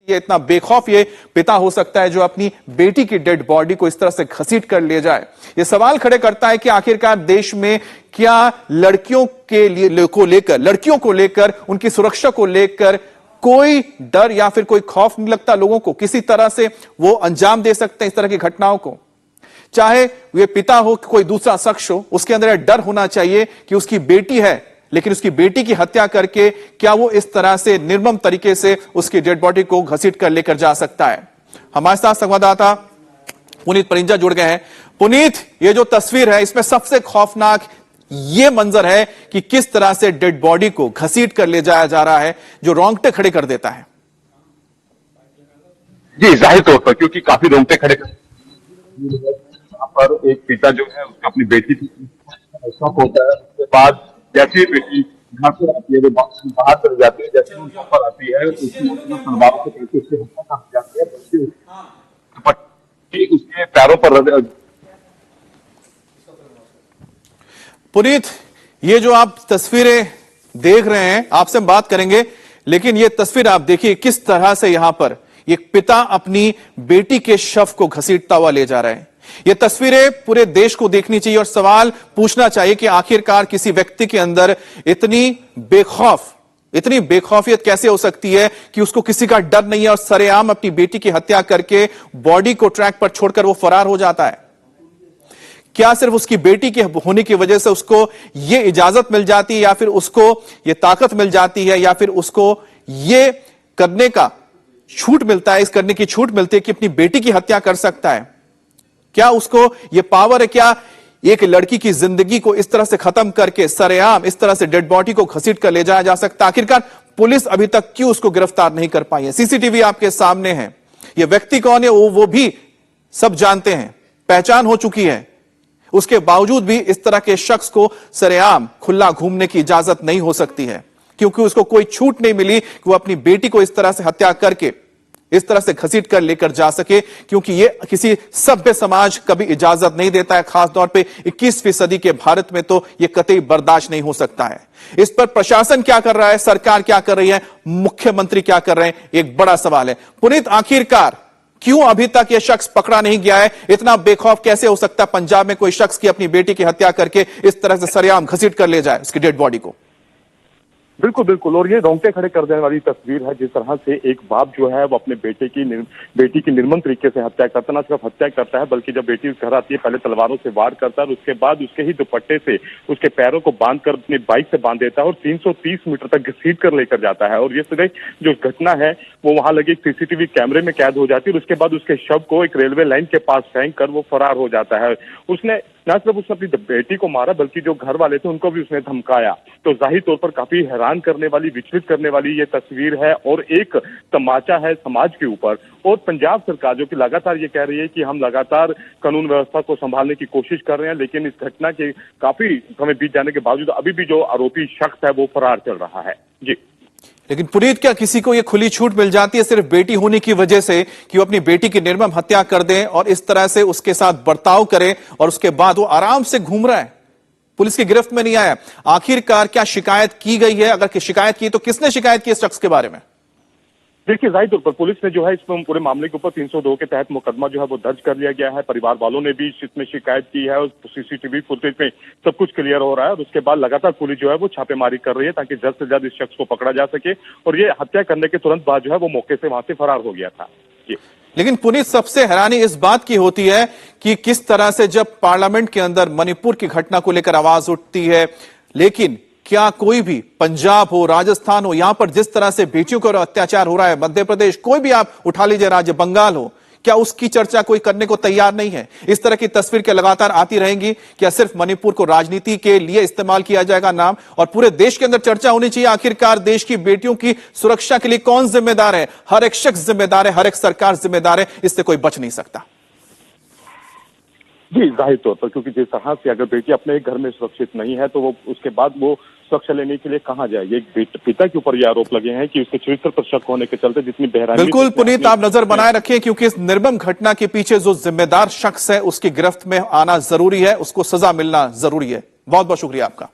ये इतना बेखौफ ये पिता हो सकता है जो अपनी बेटी की डेड बॉडी को इस तरह से घसीट कर ले जाए? ये सवाल खड़े करता है कि आखिरकार देश में क्या लड़कियों को लेकर उनकी सुरक्षा को लेकर कोई डर या फिर कोई खौफ नहीं लगता लोगों को? किसी तरह से वो अंजाम दे सकते हैं इस तरह की घटनाओं को? चाहे वे पिता हो कोई दूसरा शख्स हो, उसके अंदर डर होना चाहिए कि उसकी बेटी है, लेकिन उसकी बेटी की हत्या करके क्या वो इस तरह से निर्मम तरीके से उसकी डेड बॉडी को घसीट कर लेकर जा सकता है? हमारे साथ संवाददाता पुनीत परिंजा जुड़ गए हैं। पुनीत, ये जो तस्वीर है इसमें सबसे खौफनाक ये मंजर है कि किस तरह से डेड बॉडी को घसीट कर ले जाया जा रहा है, जो रोंगटे खड़े कर देता है। जी, जाहिर तौर पर क्योंकि काफी रोंगटे खड़े पर एक पिता जो है उसका अपनी बेटी शक होता है। उसके बाद जैसे बेटी घर से आती है, वो बाहर चल जाती है, जैसे वो घर पर आती है तलवारों से करके उसकी हत्या कर जाती है, बल्कि उसके पैरों पर। पुनीत, ये जो आप तस्वीरें देख रहे हैं, आपसे हम बात करेंगे, लेकिन ये तस्वीर आप देखिए किस तरह से यहां पर एक पिता अपनी बेटी के शव को घसीटता हुआ ले जा रहा है। ये तस्वीरें पूरे देश को देखनी चाहिए और सवाल पूछना चाहिए कि आखिरकार किसी व्यक्ति के अंदर इतनी बेखौफियत कैसे हो सकती है कि उसको किसी का डर नहीं है और सरेआम अपनी बेटी की हत्या करके बॉडी को ट्रैक पर छोड़कर वो फरार हो जाता है। क्या सिर्फ उसकी बेटी के होने की वजह से उसको यह इजाजत मिल जाती है या फिर उसको यह ताकत मिल जाती है या फिर उसको यह करने का छूट मिलता है, इस करने की छूट मिलती है कि अपनी बेटी की हत्या कर सकता है? क्या उसको यह पावर है? क्या एक लड़की की जिंदगी को इस तरह से खत्म करके सरेआम इस तरह से डेड बॉडी को घसीट कर ले जाया जा सकता है? आखिरकार पुलिस अभी तक क्यों उसको गिरफ्तार नहीं कर पाई है? सीसीटीवी आपके सामने है, यह व्यक्ति कौन है वो भी सब जानते हैं, पहचान हो चुकी है। उसके बावजूद भी इस तरह के शख्स को सरेआम खुला घूमने की इजाजत नहीं हो सकती है, क्योंकि उसको कोई छूट नहीं मिली कि वो अपनी बेटी को इस तरह से हत्या करके इस तरह से घसीट कर लेकर जा सके, क्योंकि ये किसी सभ्य समाज कभी इजाजत नहीं देता है। खासतौर पे 21वीं सदी के भारत में तो यह कतई बर्दाश्त नहीं हो सकता है। इस पर प्रशासन क्या कर रहा है, सरकार क्या कर रही है, मुख्यमंत्री क्या कर रहे हैं, एक बड़ा सवाल है। पुनीत, आखिरकार क्यों अभी तक यह शख्स पकड़ा नहीं गया है? इतना बेखौफ कैसे हो सकता है पंजाब में कोई शख्स की अपनी बेटी की हत्या करके इस तरह से सरेआम घसीट कर ले जाए उसकी डेड बॉडी को? बिल्कुल बिल्कुल, और ये रोंगटे खड़े कर देने वाली तस्वीर है जिस तरह से एक बाप जो है वो अपने बेटी की निर्मम तरीके से हत्या करता, ना सिर्फ हत्या करता है बल्कि जब बेटी घर आती है पहले तलवारों से वार करता है और उसके बाद उसके ही दुपट्टे से उसके पैरों को बांधकर अपनी बाइक से बांध देता है और 330 मीटर तक घसीट कर लेकर जाता है। और ये सिर्फ जो घटना है वो वहां लगे सीसीटीवी कैमरे में कैद हो जाती है और उसके बाद उसके शव को एक रेलवे लाइन के पास फेंक कर वो फरार हो जाता है। उसने न सिर्फ उसने अपनी बेटी को मारा बल्कि जो घर वाले थे उनको भी उसने धमकाया। तो जाहिर तौर पर काफी हैरान करने वाली, विचलित करने वाली ये तस्वीर है और एक तमाचा है समाज के ऊपर। और पंजाब सरकार जो कि लगातार ये कह रही है कि हम लगातार कानून व्यवस्था को संभालने की कोशिश कर रहे हैं, लेकिन इस घटना के काफी समय बीत जाने के बावजूद अभी भी जो आरोपी शख्स है वो फरार चल रहा है। जी, लेकिन पुनीत, क्या किसी को यह खुली छूट मिल जाती है सिर्फ बेटी होने की वजह से कि वो अपनी बेटी की निर्मम हत्या कर दें और इस तरह से उसके साथ बर्ताव करें और उसके बाद वो आराम से घूम रहा है, पुलिस की गिरफ्त में नहीं आया? आखिरकार क्या शिकायत की गई है? अगर शिकायत की तो किसने शिकायत की इस शख्स के बारे में? देखिए, जाहिर तौर पर पुलिस ने जो है इसमें पूरे मामले के ऊपर 302 के तहत मुकदमा जो है वो दर्ज कर लिया गया है। परिवार वालों ने भी इसमें शिकायत की है और सीसीटीवी फुटेज में सब कुछ क्लियर हो रहा है और उसके बाद लगातार पुलिस जो है वो छापेमारी कर रही है ताकि जल्द से जल्द इस शख्स को पकड़ा जा सके। और ये हत्या करने के तुरंत बाद जो है वो मौके से वहां से फरार हो गया था। लेकिन पुनीत, सबसे हैरानी इस बात की होती है कि किस तरह से जब पार्लियामेंट के अंदर मणिपुर की घटना को लेकर आवाज उठती है, लेकिन क्या कोई भी पंजाब हो, राजस्थान हो, यहां पर जिस तरह से बेटियों को अत्याचार हो रहा है, मध्य प्रदेश, कोई भी आप उठा लीजिए राज्य, बंगाल हो, क्या उसकी चर्चा कोई करने को तैयार नहीं है? इस तरह की तस्वीर के लगातार आती रहेंगी। क्या सिर्फ मणिपुर को राजनीति के लिए इस्तेमाल किया जाएगा नाम, और पूरे देश के अंदर चर्चा होनी चाहिए आखिरकार देश की बेटियों की सुरक्षा के लिए कौन जिम्मेदार है? हर एक शख्स जिम्मेदार है, हर एक सरकार जिम्मेदार है, इससे कोई बच नहीं सकता। जी, जाहिर तौर पर क्योंकि जिस तरह से अगर बेटी अपने घर में सुरक्षित नहीं है तो वो उसके बाद वो सुरक्षा लेने के लिए कहां जाएगी? एक पिता के ऊपर ये आरोप लगे हैं कि उसके चरित्र पर शक होने के चलते जितनी बहरानी। बिल्कुल पुनीत, आप नजर बनाए रखें, क्योंकि इस निर्मम घटना के पीछे जो जिम्मेदार शख्स है उसकी गिरफ्त में आना जरूरी है, उसको सजा मिलना जरूरी है। बहुत बहुत शुक्रिया आपका।